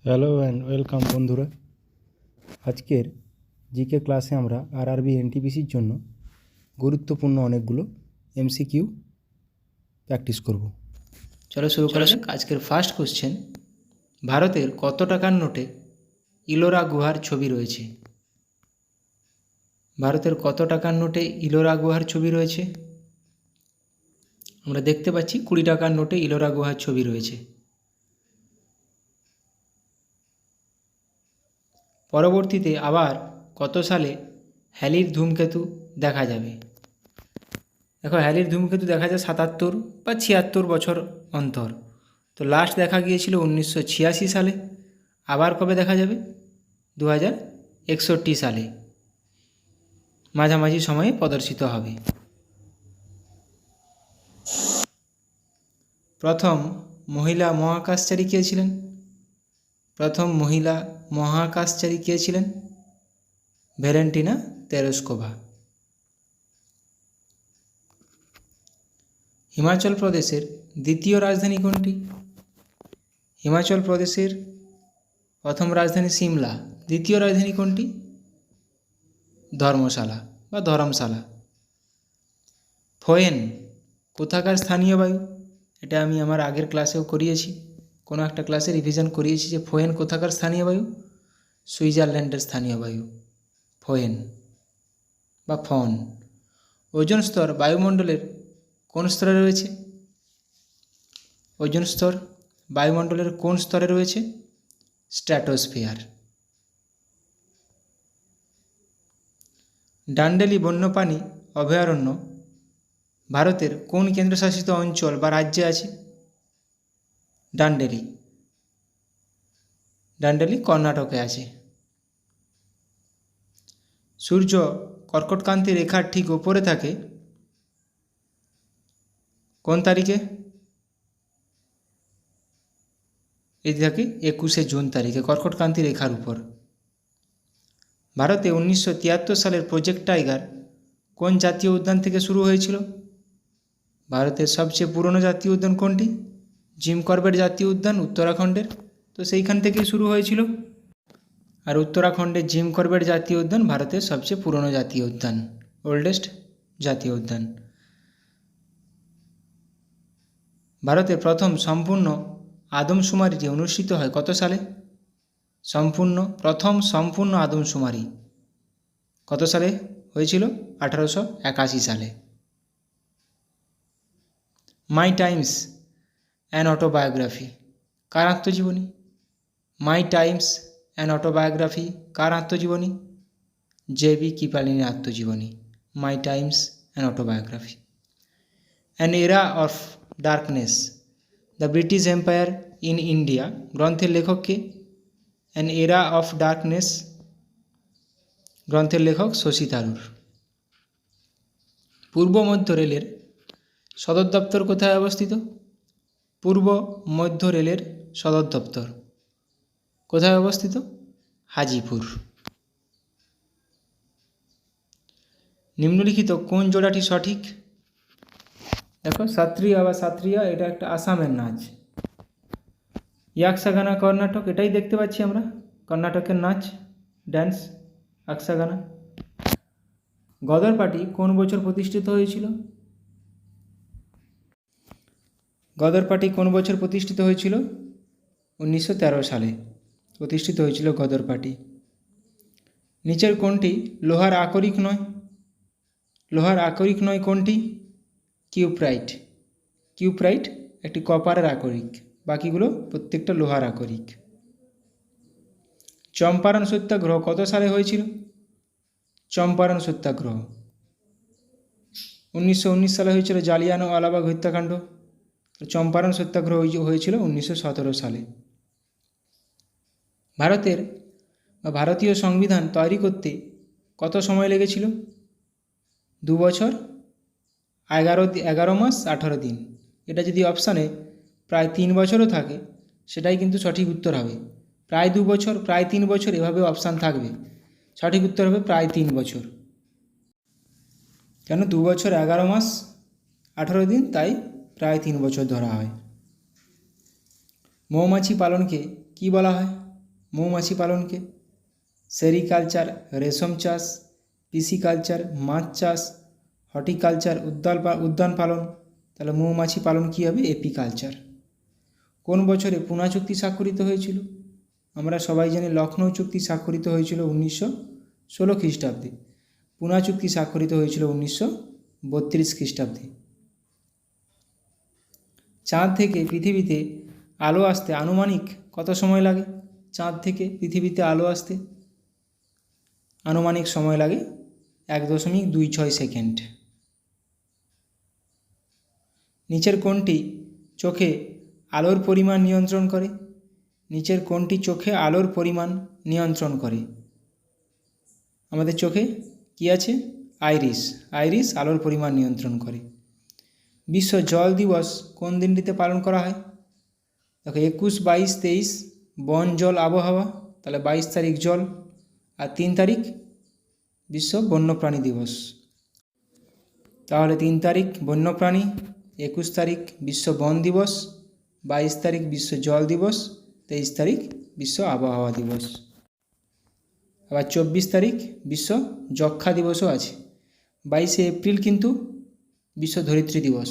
Hello and welcome বন্ধুরা। আজকের GK ক্লাসে আমরা আরআরবি এনটিপিসির জন্য গুরুত্বপূর্ণ অনেকগুলো এমসিকিউ প্র্যাকটিস করব। চলো শুরু করা যাক। আজকের ফার্স্ট কোশ্চেন, ভারতের কত টাকার নোটে ইলোরা গুহার ছবি রয়েছে? ভারতের কত টাকার নোটে ইলোরা গুহার ছবি রয়েছে? আমরা দেখতে পাচ্ছি 20 টাকার নোটে ইলোরা গুহার ছবি রয়েছে। পরবর্তীতে আবার কত সালে হ্যালির ধূমকেতু দেখা যাবে? দেখো, হ্যালির ধূমকেতু দেখা যায় 77 বা 76 বছর অন্তর। তো লাস্ট দেখা গিয়েছিল 1986 সালে। আবার কবে দেখা যাবে? 2061 সালে, মাঝামাঝি সময়ে প্রদর্শিত হবে। প্রথম মহিলা মহাকাশচারী কে ছিলেন? প্রথম মহিলা মহাকাশচারী কে ছিলেন? Valentina Tereshkova. হিমাচল প্রদেশের দ্বিতীয় রাজধানী কোনটি? হিমাচল প্রদেশের প্রথম রাজধানী সিমলা, দ্বিতীয় রাজধানী কোনটি? ধর্মশালা বা ধরমশালা। ফোয়েন কোথাকার স্থানীয় বায়ু? এটা আমি আমার আগের ক্লাসেও করিয়েছি, কোনো একটা ক্লাসে রিভিশন করিয়েছি যে ফোয়েন কোথাকার স্থানীয় বায়ু? সুইজারল্যান্ডের স্থানীয় বায়ু ফোয়েন বা ফন। ওজোন স্তর বায়ুমণ্ডলের কোন স্তরে রয়েছে? ওজোন স্তর বায়ুমণ্ডলের কোন স্তরে রয়েছে? স্ট্র্যাটোস্ফিয়ার। ডান্ডেলি বন্যপ্রাণী অভয়ারণ্য ভারতের কোন কেন্দ্রশাসিত অঞ্চল বা রাজ্যে আছে? ডান্ডেলি কর্ণাটকে আছে। সূর্য কর্কটক্রান্তি রেখার ঠিক ওপরে থাকে কোন তারিখে? এটি থাকে 21শে জুন তারিখে, কর্কটক্রান্তি রেখার উপর। ভারতে 1973 সালের প্রজেক্ট টাইগার কোন জাতীয় উদ্যান থেকে শুরু হয়েছিল? ভারতের সবচেয়ে পুরনো জাতীয় উদ্যান কোনটি? জিম করবেট জাতীয় উদ্যান উত্তরাখণ্ডের, তো সেইখান থেকেই শুরু হয়েছিল। আর উত্তরাখণ্ডের জিম করবেট জাতীয় উদ্যান ভারতের সবচেয়ে পুরনো জাতীয় উদ্যান, ওল্ডেস্ট জাতীয় উদ্যান। ভারতের প্রথম সম্পূর্ণ আদমশুমারিটি অনুষ্ঠিত হয় কত সালে? প্রথম সম্পূর্ণ আদমশুমারি কত সালে হয়েছিল? 1881 সালে। মাই টাইমস অ্যান অটোবায়োগ্রাফি কার আত্মজীবনী? মাই টাইমস অ্যান অটোবায়োগ্রাফি কার আত্মজীবনী? জে.বি. কিপালিনের আত্মজীবনী my times an autobiography. An এরা of darkness the British empire in India গ্রন্থের লেখক কে? অ্যান এরা অফ ডার্কনেস গ্রন্থের লেখক শশী থারুর। পূর্ব মধ্য রেলের সদর দপ্তর কোথায় অবস্থিত? পূর্ব মধ্য রেলের সদর দপ্তর কোথায় অবস্থিত? হাজিপুর। নিম্নলিখিত কোন জোড়াটি সঠিক? দেখো, সাত্রিয়া বা সাত্রিয়া এটা একটা আসামের নাচ। ইয়াকশাগানা কর্ণাটক, এটাই দেখতে পাচ্ছি আমরা, কর্ণাটকের নাচ, ড্যান্স ইয়াকশাগানা। গদর পার্টি কোন বছর প্রতিষ্ঠিত হয়েছিল? গদর পার্টি কোন বছর প্রতিষ্ঠিত হয়েছিল? 1913 সালে প্রতিষ্ঠিত হয়েছিল গদর পার্টি। নিচের কোনটি লোহার আকরিক নয়? লোহার আকরিক নয় কোনটি? কিউপ্রাইট। কিউপ্রাইট একটি কপারের আকরিক, বাকিগুলো প্রত্যেকটা লোহার আকরিক। চম্পারণ সত্যাগ্রহ কত সালে হয়েছিল? চম্পারণ সত্যাগ্রহ 1919 সালে হয়েছিল, জালিয়ানওয়ালাবাগ হত্যাকাণ্ড। চম্পারণ সত্যাগ্রহ হয়েছিল 1917 সালে। ভারতীয় সংবিধান তৈরি করতে কত সময় লেগেছিল? 2 বছর 11 মাস 18 দিন। এটা যদি অপশানে প্রায় 3 বছরও থাকে সেটাই কিন্তু সঠিক উত্তর হবে। প্রায় 2 বছর, প্রায় 3 বছর, এভাবে অপশান থাকবে। সঠিক উত্তর হবে প্রায় 3 বছর। কেন 2 বছর 11 মাস 18 দিন, তাই প্রায় 3 বছর ধরা হয়। মৌমাছি পালনকে কি বলা হয়? মৌমাছি পালনকে? সেরিকালচার রেশম চাষ, পিসিকালচার মাছ চাষ, হর্টিকালচার উদ্যান পালন, তাহলে মৌমাছি পালন কী হবে? এপিকালচার। কোন বছরে পুনা চুক্তি স্বাক্ষরিত হয়েছিল? আমরা সবাই জানি লখনৌ চুক্তি স্বাক্ষরিত হয়েছিল 1916 খ্রিস্টাব্দে। পুনা চুক্তি স্বাক্ষরিত হয়েছিল 1932 খ্রিস্টাব্দে। চাঁদ থেকে পৃথিবীতে আলো আসতে আনুমানিক কত সময় লাগে? চাঁদ থেকে পৃথিবীতে আলো আসতে আনুমানিক সময় লাগে 1.26 সেকেন্ড। নিচের কোনটি চোখে আলোর পরিমাণ নিয়ন্ত্রণ করে? নিচের কোনটি চোখে আলোর পরিমাণ নিয়ন্ত্রণ করে? আমাদের চোখে কি আছে? আইরিস আলোর পরিমাণ নিয়ন্ত্রণ করে। বিশ্ব জল দিবস কোন দিনটিতে পালন করা হয়? দেখো 21, 22, 23 বন জল আবহাওয়া, তাহলে 22 তারিখ জল, আর 3 তারিখ বিশ্ব বন্যপ্রাণী দিবস। তাহলে 3 তারিখ বন্যপ্রাণী, 21 তারিখ বিশ্ব বন দিবস, 22 তারিখ বিশ্ব জল দিবস, 23 তারিখ বিশ্ব আবহাওয়া দিবস। আবার 24 তারিখ বিশ্ব যক্ষ্মা দিবসও আছে। 22শে এপ্রিল কিন্তু বিশ্ব ধরিত্রী দিবস,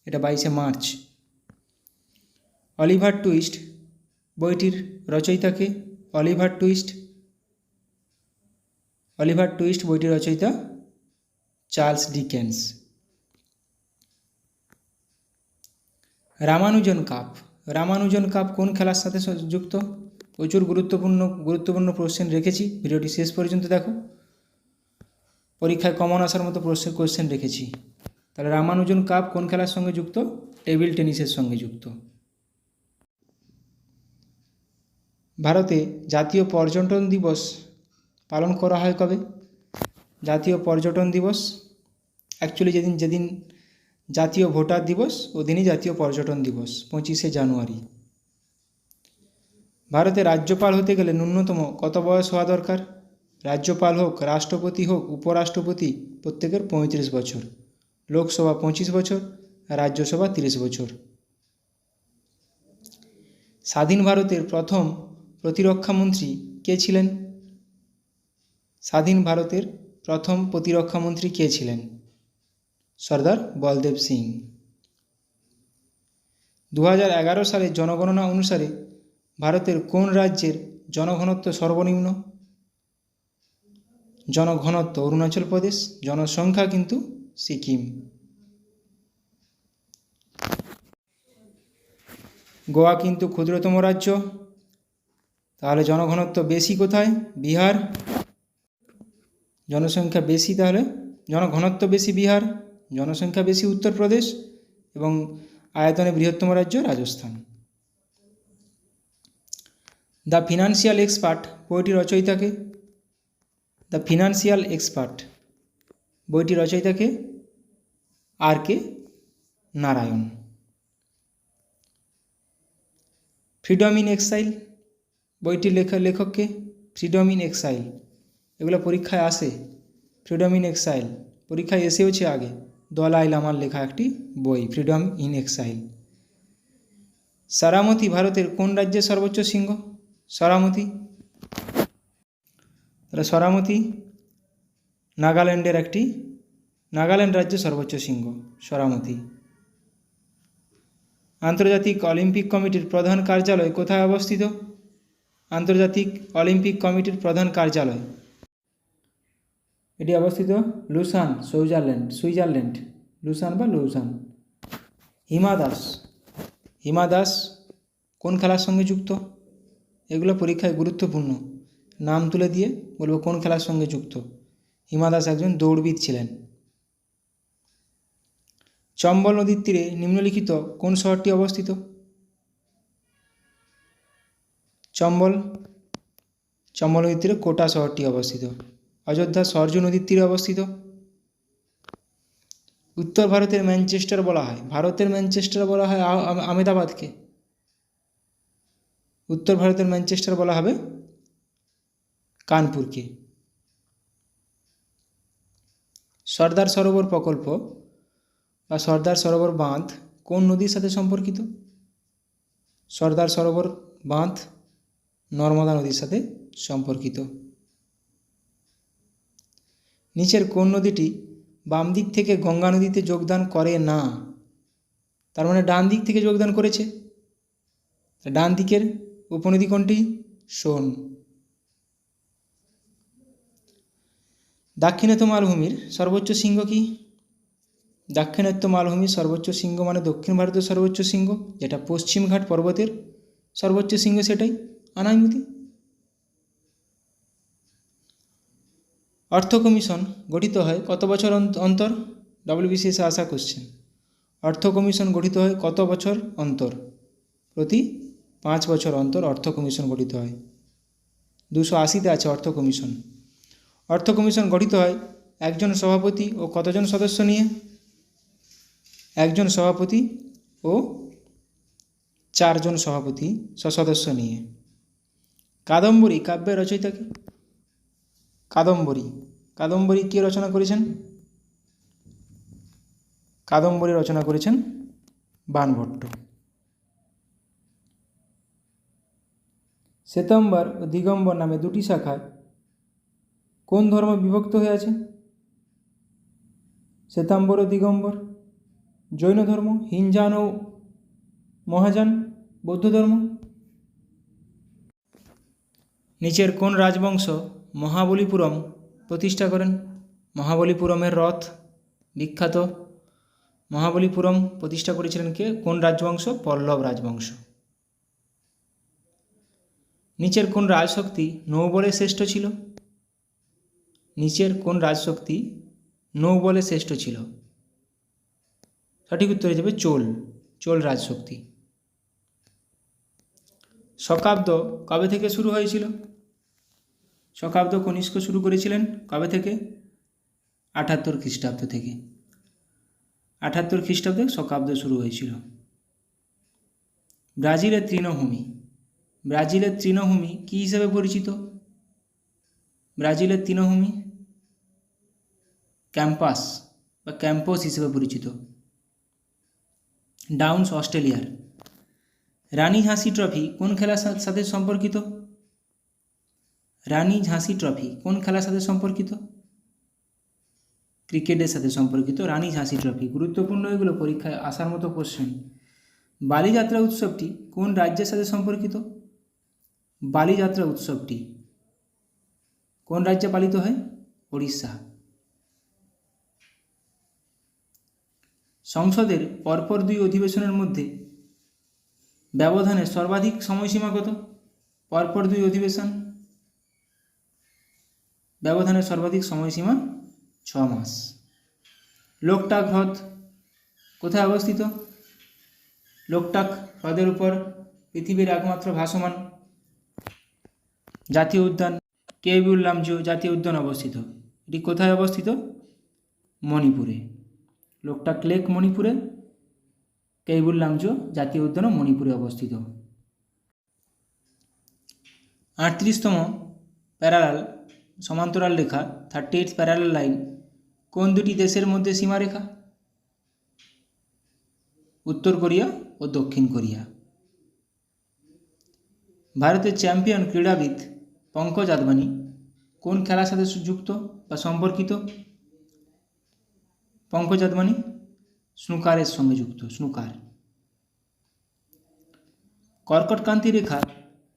এটা 22শে মার্চ। অলিভার টুইস্ট বইটির রচয়িতাকে? অলিভার টুইস্ট বইটির রচয়িতা চার্লস ডিকেন্স। রামানুজন কাপ কোন খেলার সাথে যুক্ত? প্রচুর গুরুত্বপূর্ণ কোশ্চেন রেখেছি, ভিডিওটি শেষ পর্যন্ত দেখো। পরীক্ষায় কমন আসার মতো কোশ্চেন রেখেছি। তাহলে রামানুজন কাপ কোন খেলার সঙ্গে যুক্ত? টেবিল টেনিসের সঙ্গে যুক্ত। ভারতে জাতীয় পর্যটন দিবস পালন করা হয় কবে? জাতীয় পর্যটন দিবস অ্যাকচুয়ালি যেদিন জাতীয় ভোটার দিবস ওদিনই জাতীয় পর্যটন দিবস, 25শে জানুয়ারি। ভারতে রাজ্যপাল হতে গেলে ন্যূনতম কত বয়স হওয়া দরকার? রাজ্যপাল হোক, রাষ্ট্রপতি হোক, উপরাষ্ট্রপতি, প্রত্যেকের 35 বছর। লোকসভা 25 বছর, রাজ্যসভা 30 বছর। স্বাধীন ভারতের প্রথম প্রতিরক্ষা মন্ত্রী কে ছিলেন? স্বাধীন ভারতের প্রথম প্রতিরক্ষা মন্ত্রী কে ছিলেন? সর্দার বলদেব সিং। 2011 সালের জনগণনা অনুসারে ভারতের কোন রাজ্যের জনঘনত্ব সর্বনিম্ন? জনঘনত্ব অরুণাচল প্রদেশ, জনসংখ্যা কিন্তু সিকিম। গোয়া কিন্তু ক্ষুদ্রতম রাজ্য, তাহলে জনঘনত্ব বেশি কোথায়? বিহার। জনসংখ্যা বেশি, তাহলে জনঘনত্ব বেশি বিহার, জনসংখ্যা বেশি উত্তরপ্রদেশ, এবং আয়তনে বৃহত্তম রাজ্য রাজস্থান। দ্য ফিনান্সিয়াল এক্সপার্ট বইটির রচয়িতাকে? দ্য ফিনান্সিয়াল এক্সপার্ট বইটির রচয়িতাকে? আর.কে. নারায়ণ। ফ্রিডম ইন এক্সাইল বইটির লেখককে? ফ্রিডম ইন এক্সাইল, এগুলো পরীক্ষায় আসে। ফ্রিডম ইন এক্সাইল পরীক্ষায় এসেওছে আগে, দলাই লামার লেখা একটি বই, ফ্রিডম ইন এক্সাইল। সারামতি ভারতের কোন রাজ্যের সর্বোচ্চ শৃঙ্গ? সরামতি, তাহলে সরামতি নাগাল্যান্ড রাজ্যের সর্বোচ্চ শৃঙ্গ সরামতি। আন্তর্জাতিক অলিম্পিক কমিটির প্রধান কার্যালয় কোথায় অবস্থিত? আন্তর্জাতিক অলিম্পিক কমিটির প্রধান কার্যালয় এটি অবস্থিত Luschan, Switzerland. Luschan. Hima Das কোন খেলার সঙ্গে যুক্ত? এগুলো পরীক্ষায় গুরুত্বপূর্ণ, নাম তুলে দিয়ে বলবো কোন খেলার সঙ্গে যুক্ত। হিমা দাস একজন দৌড়বিদ ছিলেন। চম্বল নদীর তীরে নিম্নলিখিত কোন শহরটি অবস্থিত? চম্বল নদীর তীরে কোটা শহরটি অবস্থিত। অযোধ্যা সরজু নদীর তীরে অবস্থিত। উত্তর ভারতের ম্যানচেস্টার বলা হয় আহমেদাবাদকে। উত্তর ভারতের ম্যানচেস্টার বলা হবে কানপুরকে। সর্দার সরোবর প্রকল্প বা সর্দার সরোবর বাঁধ কোন নদীর সাথে সম্পর্কিত? সর্দার সরোবর বাঁধ নর্মদা নদীর সাথে সম্পর্কিত। নিচের কোন নদীটি বাম দিক থেকে গঙ্গা নদীতে যোগদান করে না? তার মানে ডান দিক থেকে যোগদান করেছে। ডান দিকের উপনদী কোনটি? সোন। দাক্ষিণাত্য মালভূমির সর্বোচ্চ শৃঙ্গ কি? দাক্ষিণাত্য মালভূমির সর্বোচ্চ শৃঙ্গ মানে দক্ষিণ ভারতের সর্বোচ্চ শৃঙ্গ, যেটা পশ্চিমঘাট পর্বতের সর্বোচ্চ শৃঙ্গ, সেটাই আনাইমুদি। অর্থ কমিশন গঠিত হয় কত বছর অন্তর? ডব্লিউবিসিএস আসা কোশ্চেন। অর্থ কমিশন গঠিত হয় কত বছর অন্তর? প্রতি 5 বছর অন্তর অর্থ কমিশন গঠিত হয়। 280-তে আছে অর্থ কমিশন। অর্থ কমিশন গঠিত হয় একজন সভাপতি ও কতজন সদস্য নিয়ে? একজন সভাপতি ও 4 জন সভাপতি সদস্য নিয়ে। কাদম্বরী কাব্যের রচয়িতা কে? কাদম্বরী কে রচনা করেছেন? কাদম্বরী রচনা করেছেন বাণভট্ট। শ্বেতাম্বর ও দিগম্বর নামে দুটি শাখায় কোন ধর্ম বিভক্ত হয়ে আছে? শ্বেতাম্বর ও দিগম্বর। জৈন ধর্ম, হিনজান ও মহাযান বৌদ্ধ ধর্ম। নিচের কোন রাজবংশ মহাবলীপুরম প্রতিষ্ঠা করেন? মহাবলীপুরমের রথ বিখ্যাত। মহাবলীপুরম প্রতিষ্ঠা করেছিলেন কে? কোন রাজবংশ? পল্লব রাজবংশ। নিচের কোন রাজশক্তি নৌবলে শ্রেষ্ঠ ছিল? নিচের কোন রাজশক্তি নৌবলে শ্রেষ্ঠ ছিল? সঠিক উত্তর হয়ে যাবে চোল রাজশক্তি। শকাব্দ কবে থেকে শুরু হয়েছিল? শকাব্দ কনিষ্ক শুরু করেছিলেন কবে থেকে? 78 খ্রিস্টাব্দ থেকে। 78 খ্রিস্টাব্দে শকাব্দ শুরু হয়েছিল। ব্রাজিলের তৃণভূমি কী হিসেবে পরিচিত? ব্রাজিলের তৃণভূমি ক্যাম্পাস বা ক্যাম্পস হিসেবে পরিচিত। ডাউন্স অস্ট্রেলিয়ার। রানী ঝাঁসি ট্রফি কোন খেলার সাথে সম্পর্কিত? রানী ঝাঁসি ট্রফি কোন খেলার সাথে সম্পর্কিত? ক্রিকেটের সাথে সম্পর্কিত রানী ঝাঁসি ট্রফি। গুরুত্বপূর্ণ এগুলো, পরীক্ষায় আসার মতো কোশ্চেন। বালিযাত্রা উৎসবটি কোন রাজ্যের সাথে সম্পর্কিত? বালিযাত্রা উৎসবটি কোন রাজ্যে পালিত হয়? ওড়িশা। সংসদের পরপর 2 অধিবেশনের মধ্যে ব্যবধানের সর্বাধিক সময়সীমা কত? পরপর 2 অধিবেশন, ব্যবধানের সর্বাধিক সময়সীমা 6 মাস। লোকটাক হ্রদ কোথায় অবস্থিত? লোকটাক হ্রদের উপর পৃথিবীর একমাত্র ভাসমান জাতীয় উদ্যান কেইবুল লামজো জাতীয় উদ্যান অবস্থিত। এটি কোথায় অবস্থিত? মণিপুরে। লোকটাক লেক মণিপুরে, কেইবুল লামজো জাতীয় উদ্যানও মণিপুরে অবস্থিত। 38তম প্যারালাল সমান্তরাল রেখা 38th প্যারালাল লাইন কোন দুটি দেশের মধ্যে সীমারেখা? উত্তর কোরিয়া ও দক্ষিণ কোরিয়া। ভারতের চ্যাম্পিয়ন ক্রীড়াবিদ পঙ্কজ আদবানি কোন খেলার সাথে যুক্ত বা সম্পর্কিত? পঙ্কজ আদবানি স্নুকারের সঙ্গে যুক্ত, স্নুকার। কর্কটক্রান্তি রেখা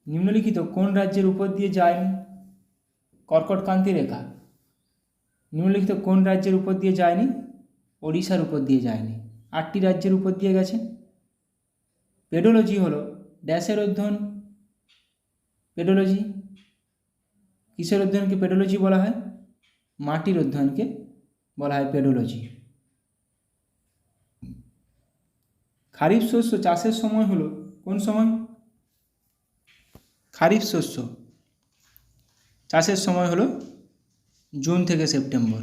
নিম্নলিখিত কোন রাজ্যের উপর দিয়ে যায়নি? কর্কটক্রান্তি রেখা নিম্নলিখিত কোন রাজ্যের উপর দিয়ে যায়নি? ওড়িশার উপর দিয়ে যায়নি। 8টি রাজ্যের উপর দিয়ে গেছে। পেডোলজি হলো ড্যাশের অধ্যয়ন। পেডোলজি কিসের অধ্যয়নকে পেডোলজি বলা হয়? মাটির অধ্যয়নকে বলা হয় পেডোলজি। খারিফ শস্য চাষের সময় হলো কোন সময়? খারিফ শস্য চাষের সময় হলো জুন থেকে সেপ্টেম্বর।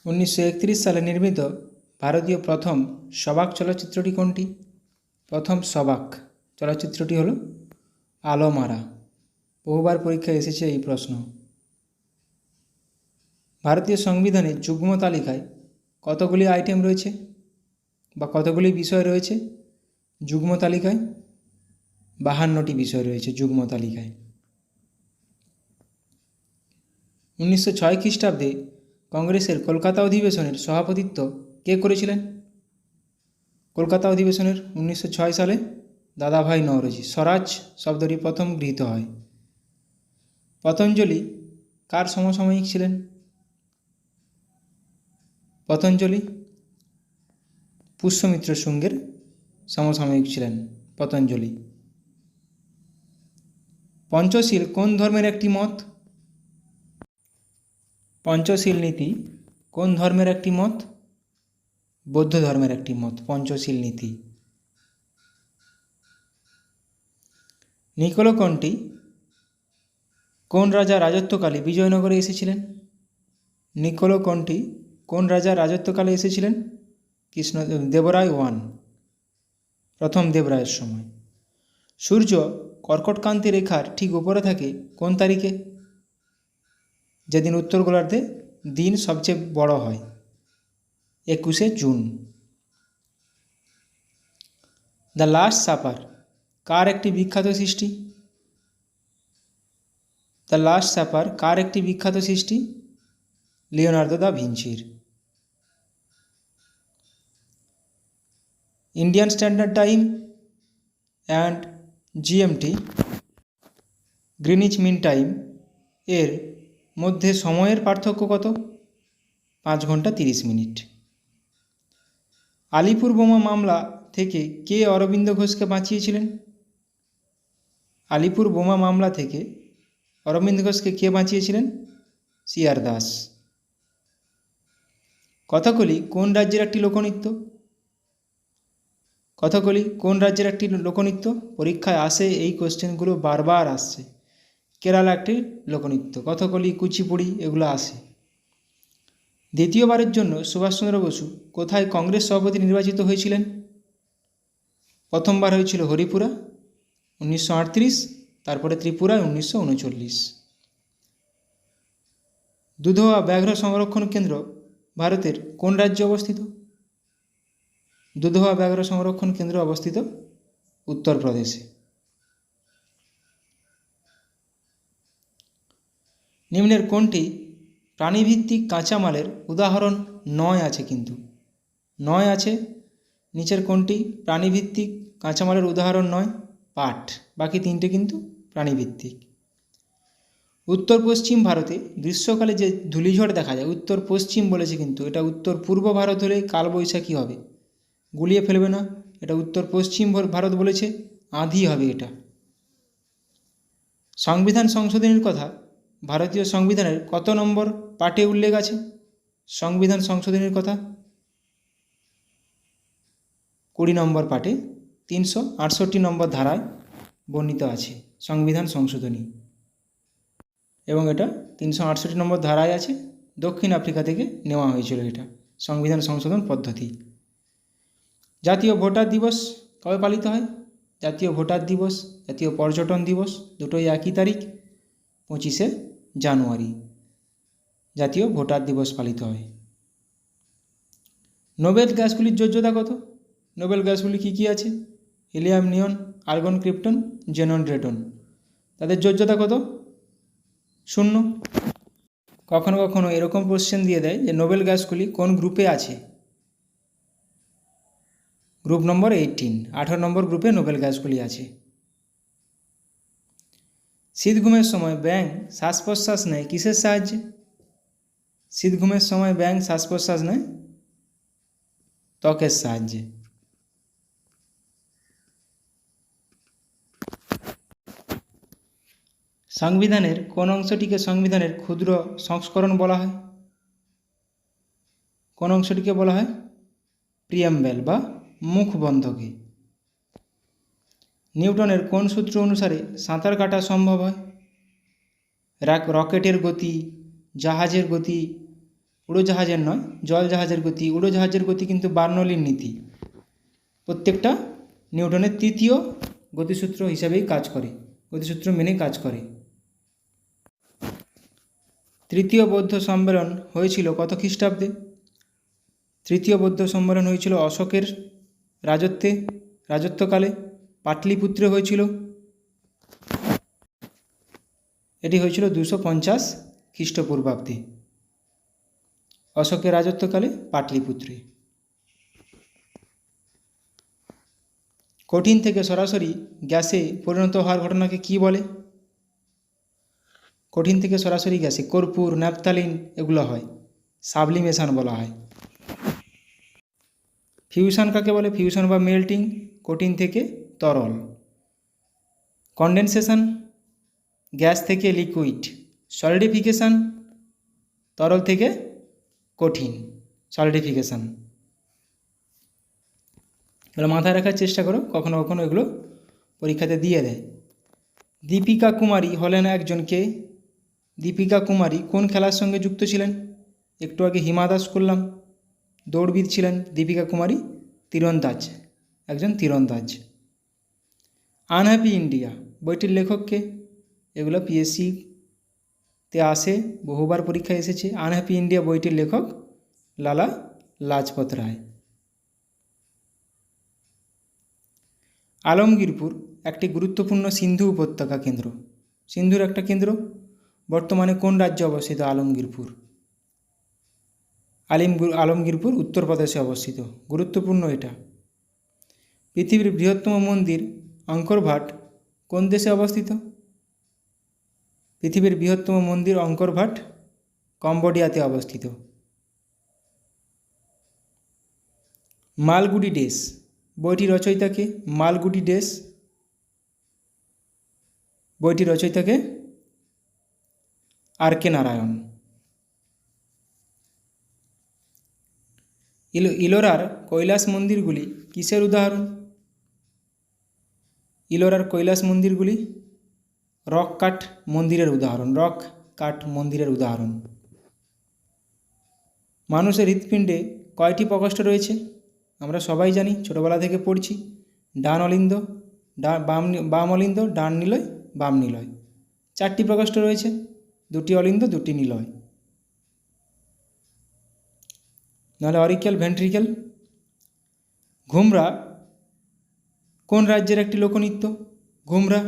1931 সালে নির্মিত ভারতীয় প্রথম সবাক চলচ্চিত্রটি কোনটি? প্রথম সবাক চলচ্চিত্রটি হলো আলোমারা। বহুবার পরীক্ষায় এসেছে এই প্রশ্ন। ভারতীয় সংবিধানের যুগ্ম তালিকায় কতগুলি আইটেম রয়েছে বা কতগুলি বিষয় রয়েছে? যুগ্ম তালিকায় 52টি বিষয় রয়েছে যুগ্ম তালিকায়। 1906 খ্রিস্টাব্দে কংগ্রেসের কলকাতা অধিবেশনের সভাপতিত্ব কে করেছিলেন? কলকাতা অধিবেশনের 1906 সালে দাদাভাই নওরোজি। স্বরাজ শব্দটি প্রথম গৃহীত হয়। পতঞ্জলি কার সমসাময়িক ছিলেন? পতঞ্জলি পুষ্যমিত্র শুঙ্গের সমসাময়িক ছিলেন পতঞ্জলি। পঞ্চশীল কোন ধর্মের একটি মত? পঞ্চশীল নীতি কোন ধর্মের একটি মত? বৌদ্ধ ধর্মের একটি মত পঞ্চশীল নীতি। নিকোলো কন্টি কোন রাজা রাজত্বকালে বিজয়নগরে এসেছিলেন? নিকোলো কন্টি কোন রাজা রাজত্বকালে এসেছিলেন? দেবরায় ওয়ান, প্রথম দেবরায়ের সময়। সূর্য কর্কটক্রান্তি রেখার ঠিক উপরে থাকে কোন তারিখে? যেদিন উত্তর গোলার্ধে দিন সবচেয়ে বড় হয়, 21শে জুন। দ্য লাস্ট সাপার কার একটি বিখ্যাত সৃষ্টি? দ্য লাস্ট সাপার কার একটি বিখ্যাত সৃষ্টি? লিওনার্দো দা ভিঞ্চির। Indian standard time and GMT Greenwich mean time এর মধ্যে সময়ের পার্থক্য কত? 5 ঘন্টা 30 মিনিট। আলিপুর বোমা মামলা থেকে কে অরবিন্দ ঘোষকে বাঁচিয়েছিলেন? আলিপুর বোমা মামলা থেকে অরবিন্দ ঘোষকে কে বাঁচিয়েছিলেন? সিআর দাস। কথাকলি কোন রাজ্যের একটি লোকনৃত্য? কথাকলি কোন রাজ্যের একটি লোকনৃত্য? পরীক্ষায় আসে, এই কোশ্চেনগুলো বারবার আসছে। কেরালা একটি লোকনৃত্য। কথাকলি, কুচিপুড়ি এগুলো আসে। দ্বিতীয়বারের জন্য সুভাষচন্দ্র বসু কোথায় কংগ্রেস সভাপতি নির্বাচিত হয়েছিলেন? প্রথমবার হয়েছিল হরিপুরা 1938, তারপরে ত্রিপুরায় 1939। দুধোয়া ব্যাঘ্র সংরক্ষণ কেন্দ্র ভারতের কোন রাজ্যে অবস্থিত? দুধোয়া ব্যাঘ্র সংরক্ষণ কেন্দ্র অবস্থিত উত্তরপ্রদেশে। নিম্নের কোনটি প্রাণীভিত্তিক কাঁচামালের উদাহরণ নয় আছে? কিন্তু নয় আছে। নিচের কোনটি প্রাণীভিত্তিক কাঁচামালের উদাহরণ নয়? পাট। বাকি তিনটে কিন্তু প্রাণীভিত্তিক। উত্তর পশ্চিম ভারতে গ্রীষ্মকালে যে ধূলিঝড় দেখা যায়, উত্তর পশ্চিম বলেছে কিন্তু এটা উত্তর পূর্ব ভারত হলে কালবৈশাখী হবে, গুলিয়ে ফেলবে না। এটা উত্তর পশ্চিম ভারত বলেছে, আঁধি হবে এটা। সংবিধান সংশোধনের কথা ভারতীয় সংবিধানের কত নম্বর পাঠে উল্লেখ আছে? সংবিধান সংশোধনের কথা 20 নম্বর পাঠে 368 নম্বর ধারায় বর্ণিত আছে সংবিধান সংশোধনী, এবং এটা 368 নম্বর ধারায় আছে। দক্ষিণ আফ্রিকা থেকে নেওয়া হয়েছিল এটা সংবিধান সংশোধন পদ্ধতি। জাতীয় ভোটার দিবস কবে পালিত হয়? জাতীয় ভোটার দিবস, জাতীয় পর্যটন দিবস দুটোই একই তারিখ, 25শে জানুয়ারি জাতীয় ভোটার দিবস পালিত হয়। নোবেল গ্যাসগুলির যোজ্যতা কত? নোবেল গ্যাসগুলি কী কী আছে? হিলিয়াম, নিয়ন, আর্গন, ক্রিপ্টন, জেনন, রেডন। তাদের যোজ্যতা কত? 0। কখনো কখনো এরকম কোশ্চেন দিয়ে দেয় যে নোবেল গ্যাসগুলি কোন গ্রুপে আছে। গ্রুপ নম্বর 18 নম্বর গ্রুপে নোবেল গ্যাসগুলি আছে। শীত ঘুমের সময় ব্যাঙ শ্বাস প্রশ্বাস নেয় কিসের সাহায্যে? শীত ঘুমের সময় ব্যাঙ শ্বাস প্রশ্বাস নেয় ত্বকের সাহায্যে। সংবিধানের কোন অংশটিকে সংবিধানের ক্ষুদ্র সংস্করণ বলা হয়? কোন অংশটিকে বলা হয়? প্রিয়াম্বেল বা মুখবন্ধকে। নিউটনের কোন সূত্র অনুসারে সাঁতার কাটা সম্ভব হয়? রকেটের গতি, জাহাজের গতি, উড়োজাহাজের নয়, জল জাহাজের গতি। উড়োজাহাজের গতি কিন্তু বার্নৌলির নীতি, প্রত্যেকটা নিউটনের তৃতীয় গতিসূত্র হিসাবেই কাজ করে, গতিসূত্র মেনে কাজ করে। তৃতীয় বৌদ্ধ সম্মেলন হয়েছিল কত খ্রিস্টাব্দে? তৃতীয় বৌদ্ধ সম্মেলন হয়েছিল অশোকের রাজত্বে, রাজত্বকালে পাটলিপুত্রে হয়েছিল? এটি হয়েছিল 250 খ্রিস্টপূর্বাব্দে, অশোকের রাজত্বকালে পাটলিপুত্রে। কঠিন থেকে সরাসরি গ্যাসে পরিণত হওয়ার ঘটনাকে কি বলে? কঠিন থেকে সরাসরি গ্যাসে কর্পূর, ন্যাপথালিন এগুলো হয়, সাবলিমেশন বলা হয়। ফিউশন কাকে বলে? ফিউশন বা মেল্টিং, কঠিন থেকে তরল। কনডেনসেশন, গ্যাস থেকে লিকুইড। সলিডিফিকেশন, তরল থেকে কঠিন, সলিডিফিকেশন। এগুলো মাথায় রাখার চেষ্টা করো, কখনো কখনো এগুলো পরীক্ষাতে দিয়ে দেয়। দীপিকা কুমারী হলেন একজন কে? দীপিকা কুমারী কোন খেলার সঙ্গে যুক্ত ছিলেন? একটু আগে হিমা দাস করলাম, দৌড়বিদ ছিলেন দীপিকা কুমারী, তীরন্দাজ, একজন তীরন্দাজ। আনহ্যাপি ইন্ডিয়া বইটির লেখক কে? এগুলো পিএসসিতে আসে, বহুবার পরীক্ষায় এসেছে। আনহ্যাপি ইন্ডিয়া বইটির লেখক লালা লাজপত রায়। আলমগীরপুর একটি গুরুত্বপূর্ণ সিন্ধু উপত্যকা কেন্দ্র। সিন্ধুর একটা কেন্দ্র। বর্তমানে কোন রাজ্যে অবস্থিত আলমগীরপুর? আলমগীরপুর উত্তরপ্রদেশে অবস্থিত। গুরুত্বপূর্ণ এটা। পৃথিবীর বৃহত্তম মন্দির অঙ্কর ভাট কোন দেশে অবস্থিত? পৃথিবীর বৃহত্তম মন্দির অঙ্কর ভাট কম্বোডিয়াতে অবস্থিত। মালগুডি ডেস বইটি রচয়িতাকে? মালগুডি ডেস বইটি রচয়িতাকে আর কে নারায়ণ। ইলোরার কৈলাস মন্দিরগুলি কিসের উদাহরণ? ইলোরার কৈলাস মন্দিরগুলি রক কাট মন্দিরের উদাহরণ। রক কাট মন্দিরের উদাহরণ। মানুষের হৃৎপিণ্ডে কয়টি প্রকোষ্ঠ রয়েছে? আমরা সবাই জানি, ছোটোবেলা থেকে পড়ছি। ডান অলিন্দ, বাম অলিন্দ, ডান নিলয়, বাম নিলয়। 4টি প্রকোষ্ঠ রয়েছে, 2টি অলিন্দ, 2টি নিলয়। নাহলে অরিকেল, ভেন্ট্রিকেল। ঘুমরা কোন রাজ্যের একটি লোকনৃত্য? ঘুমরা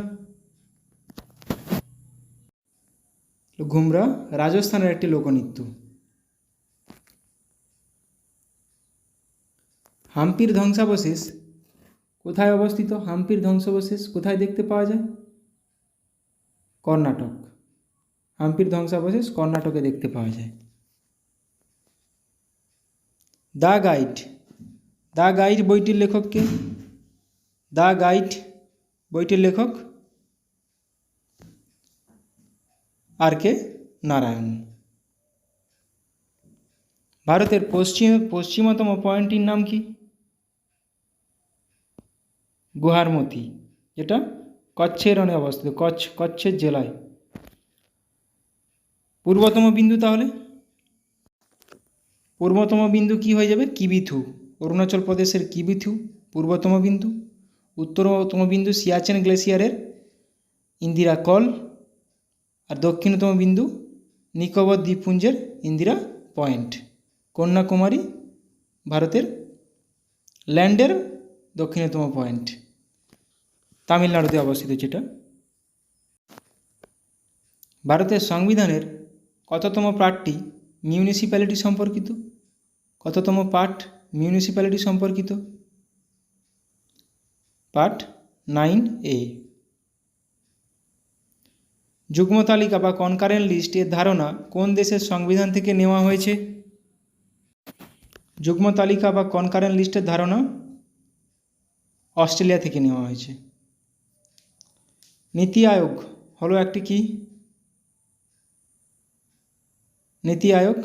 ঘুমরা রাজস্থানের একটি লোকনৃত্য। হাম্পির ধ্বংসাবশেষ কোথায় অবস্থিত? হাম্পির ধ্বংসাবশেষ কোথায় দেখতে পাওয়া যায়? কর্ণাটক। হাম্পির ধ্বংসাবশেষ কর্ণাটকে দেখতে পাওয়া যায়। দ্য গাইড বইটির লেখক কে? দ্য গাইড বইটির লেখক আর কে নারায়ণ। ভারতের পশ্চিমতম পয়েন্টটির নাম কি? গুহারমতি, যেটা কচ্ছের রণে অবস্থিত, কচ্ছের জেলায়। পূর্বতম বিন্দু তাহলে? পূর্বতম বিন্দু কি হয়ে যাবে? কিবিথু। অরুণাচল প্রদেশের কিবিথু পূর্বতম বিন্দু। উত্তরতম বিন্দু সিয়াচেন গ্লেসিয়ারের ইন্দিরা কল। আর দক্ষিণতম বিন্দু নিকোবর দ্বীপপুঞ্জের ইন্দিরা পয়েন্ট। কন্যাকুমারী ভারতের ল্যান্ডের দক্ষিণতম পয়েন্ট, তামিলনাড়ুতে অবস্থিত যেটা। ভারতের সংবিধানের কততম পার্টটি মিউনিসিপ্যালিটি সম্পর্কিত? কততম পার্ট মিউনিসিপ্যালিটি সম্পর্কিত? Part 9A। যুগ্ম তালিকা বা কনকারেন্ট লিস্ট এর ধারণা কোন দেশের সংবিধান থেকে নেওয়া হয়েছে? যুগ্ম তালিকা বা কনকারেন্ট লিস্টের ধারণা অস্ট্রেলিয়া থেকে নেওয়া হয়েছে। নীতি আয়োগ হলো একটি কি? নীতি আয়োগ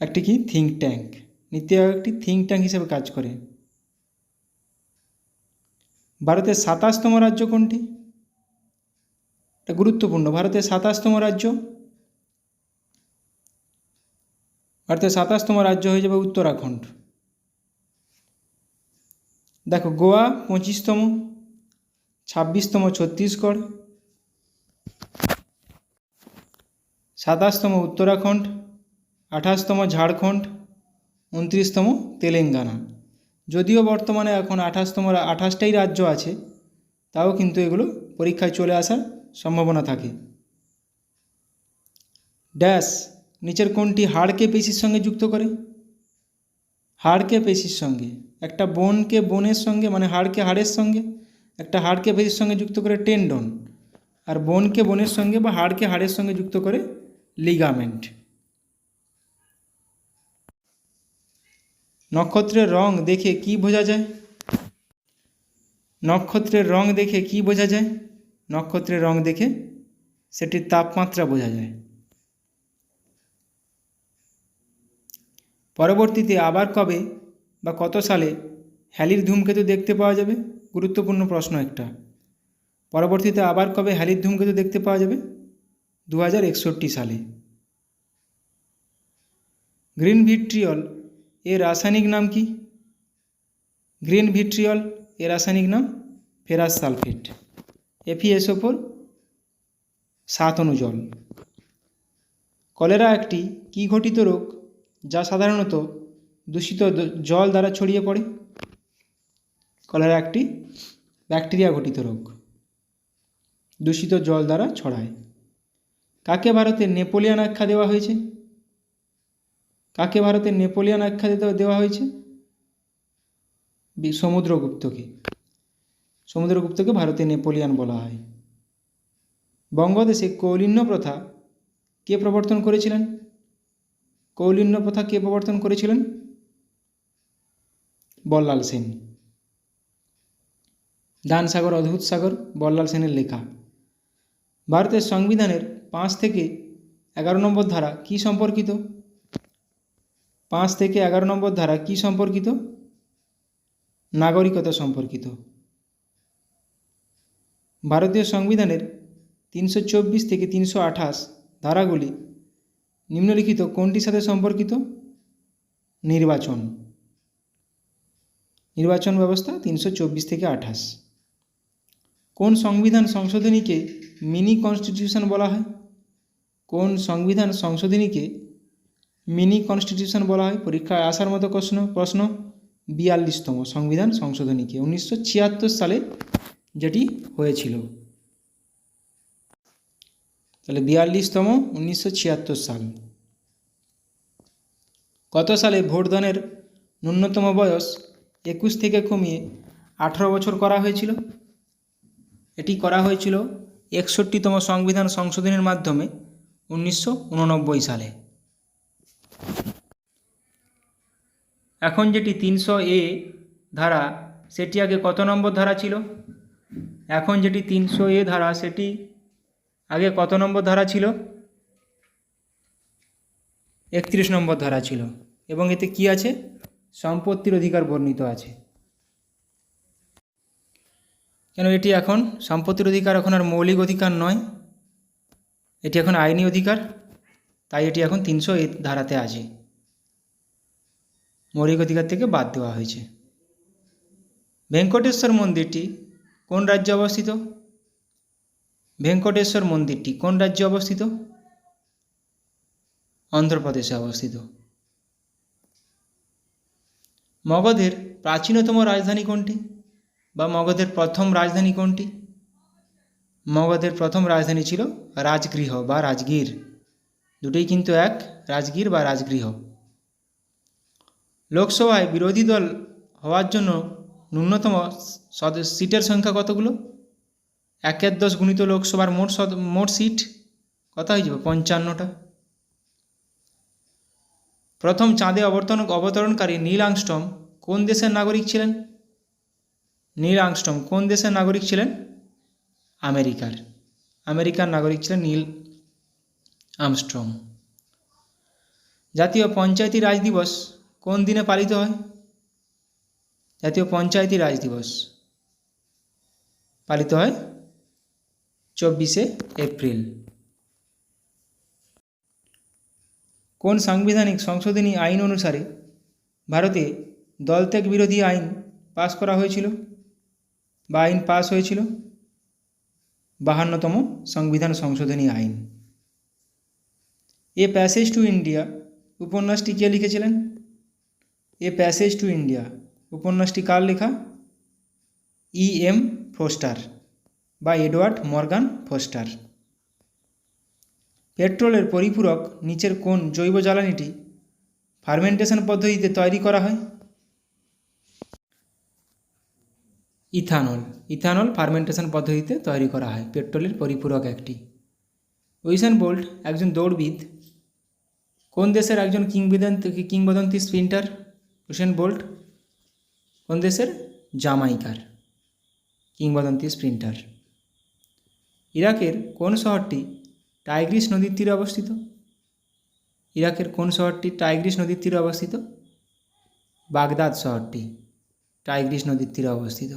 একটি কি? Think tank. নীতি আয়োগ একটি থিঙ্ক ট্যাঙ্ক হিসেবে কাজ করে। ভারতের 27তম রাজ্য কোনটি? এটা গুরুত্বপূর্ণ। ভারতের 27তম রাজ্য, ভারতের 27তম রাজ্য হয়ে যাবে উত্তরাখণ্ড। দেখো, গোয়া 25তম, 26তম ছত্তিশগড়, 27তম উত্তরাখণ্ড, 28তম ঝাড়খণ্ড, 29তম তেলেঙ্গানা। যদিও বর্তমানে এখন 28টাই রাজ্য আছে, তাও কিন্তু এগুলো পরীক্ষায় চলে আসার সম্ভাবনা থাকে। ড্যাশ নিচের কোনটি হাড়কে পেশির সঙ্গে যুক্ত করে? হাড়কে পেশির সঙ্গে, একটা বোনকে বোনের সঙ্গে মানে হাড়কে হাড়ের সঙ্গে, একটা হাড়কে পেশির সঙ্গে যুক্ত করে টেন্ডন, আর বোনকে বোনের সঙ্গে বা হাড়কে হাড়ের সঙ্গে যুক্ত করে লিগামেন্ট। নক্ষত্রের রং দেখে কি বোঝা যায়? নক্ষত্রের রং দেখে কি বোঝা যায়? নক্ষত্রের রং দেখে সেটির তাপমাত্রা বোঝা যায়। পরবর্তীতে আবার কবে বা কত সালে হ্যালির ধূমকেতু দেখতে পাওয়া যাবে? গুরুত্বপূর্ণ প্রশ্ন একটা। পরবর্তীতে আবার কবে হ্যালির ধূমকেতু দেখতে পাওয়া যাবে? 2061 সালে। গ্রিন ভিট্রিয়ল এর রাসায়নিক নাম কি? গ্রিন ভিট্রিয়ল এর রাসায়নিক নাম ফেরাস সালফেট, FeSO4 7 অণু জল। কলেরা একটি কি ঘটিত রোগ যা সাধারণত দূষিত জল দ্বারা ছড়িয়ে পড়ে? কলেরা একটি ব্যাকটেরিয়া ঘটিত রোগ, দূষিত জল দ্বারা ছড়ায়। কাকে ভারতের নেপোলিয়ান আখ্যা দেওয়া হয়েছে? কাকে ভারতের নেপোলিয়ান আখ্যা দেওয়া হয়েছে? সমুদ্রগুপ্তকে। সমুদ্রগুপ্তকে ভারতের নেপোলিয়ান বলা হয়। বঙ্গদেশে কৌলিন্য প্রথা কে প্রবর্তন করেছিলেন? কৌলিন্য প্রথা কে প্রবর্তন করেছিলেন? বল্লাল সেন। দান সাগর অদ্ভুত সাগর বল্লাল সেনের লেখা। ভারতের সংবিধানের 5 থেকে 11 নম্বর ধারা কি সম্পর্কিত? 5 থেকে 11 নম্বর ধারা কি সম্পর্কিত? নাগরিকতা সম্পর্কিত। ভারতীয় সংবিধানের 324 থেকে 328 ধারাগুলি নিম্নলিখিত কোনটির সাথে সম্পর্কিত? নির্বাচন। নির্বাচন ব্যবস্থা 324 থেকে 28। কোন সংবিধান সংশোধনীকে মিনি কনস্টিটিউশন বলা হয়? কোন সংবিধান সংশোধনীকে মিনি কনস্টিটিউশন বলা হয়? পরীক্ষায় আসার মতো প্রশ্ন। 42তম সংবিধান সংশোধনীকে 1976 সালে যেটি হয়েছিল। তাহলে 42তম 1976 সাল। কত সালে ভোটদানের ন্যূনতম বয়স 21 থেকে কমিয়ে 18 বছর করা হয়েছিল? এটি করা হয়েছিল 61তম সংবিধান সংশোধনের মাধ্যমে 1989 সালে। এখন যেটি 300A ধারা সেটি আগে কত নম্বর ধারা ছিল? এখন যেটি 300A ধারা সেটি আগে কত নম্বর ধারা ছিল? 31 নম্বর ধারা ছিল। এবং এতে কি আছে? সম্পত্তির অধিকার বর্ণিত আছে। কেন এটি এখন সম্পত্তির অধিকার এখন আর মৌলিক অধিকার নয়, এটি এখন আইনি অধিকার, তাই এটি এখন 300A ধারাতে আছে, মৌলিক অধিকার থেকে বাদ দেওয়া হয়েছে। ভেঙ্কটেশ্বর মন্দিরটি কোন রাজ্যে অবস্থিত? ভেঙ্কটেশ্বর মন্দিরটি কোন রাজ্যে অবস্থিত? অন্ধ্রপ্রদেশে অবস্থিত। মগধের প্রাচীনতম রাজধানী কোনটি বা মগধের প্রথম রাজধানী কোনটি? মগধের প্রথম রাজধানী ছিল রাজগৃহ বা রাজগীর, দুটোই কিন্তু এক, রাজগীর বা রাজগৃহ। লোকসভায় বিরোধী দল হওয়ার জন্য ন্যূনতম সিটের সংখ্যা কতগুলো? 1/10 গুণিত লোকসভার মোট সিট কত হয়ে যাবে? 55টা। প্রথম চাঁদে অবতরণকারী নীল আর্মস্ট্রং কোন দেশের নাগরিক ছিলেন? নীল আর্মস্ট্রং কোন দেশের নাগরিক ছিলেন? আমেরিকার নাগরিক ছিলেন নীল আর্মস্ট্রং। জাতীয় পঞ্চায়েতি রাজ দিবস কোন দিনে পালিত হয়? জাতীয় পঞ্চায়েতি রাজ দিবস পালিত হয় 24শে এপ্রিল। কোন সাংবিধানিক সংশোধনী আইন অনুসারে ভারতে দলত্যাগ বিরোধী আইন পাস করা হয়েছিল বা আইন পাস হয়েছিল? 52তম সংবিধান সংশোধনী আইন। এ প্যাসেজ টু ইন্ডিয়া উপন্যাসটি কে লিখেছিলেন? এ প্যাসেজ টু ইন্ডিয়া উপন্যাসটি কার লেখা? E.M. ফোস্টার বা এডওয়ার্ড মর্গান ফোস্টার। পেট্রোলের পরিপূরক নিচের কোন জৈব জ্বালানিটি ফার্মেন্টেশন পদ্ধতিতে তৈরি করা হয়? ইথানল। ইথানল ফার্মেন্টেশন পদ্ধতিতে তৈরি করা হয়, পেট্রোলের পরিপূরক একটি। উইসেন বোল্ট একজন দৌড়বিদ। কোন দেশের একজন কিংবদন্তি স্প্রিন্টার উইসেন বোল্ট? কোন দেশের? জামাইকার কিংবদন্তি স্প্রিন্টার। ইরাকের কোন শহরটি টাইগ্রিস নদীর তীরে অবস্থিত? ইরাকের কোন শহরটি টাইগ্রিস নদীর তীরে অবস্থিত? বাগদাদ শহরটি টাইগ্রিস নদীর তীরে অবস্থিত।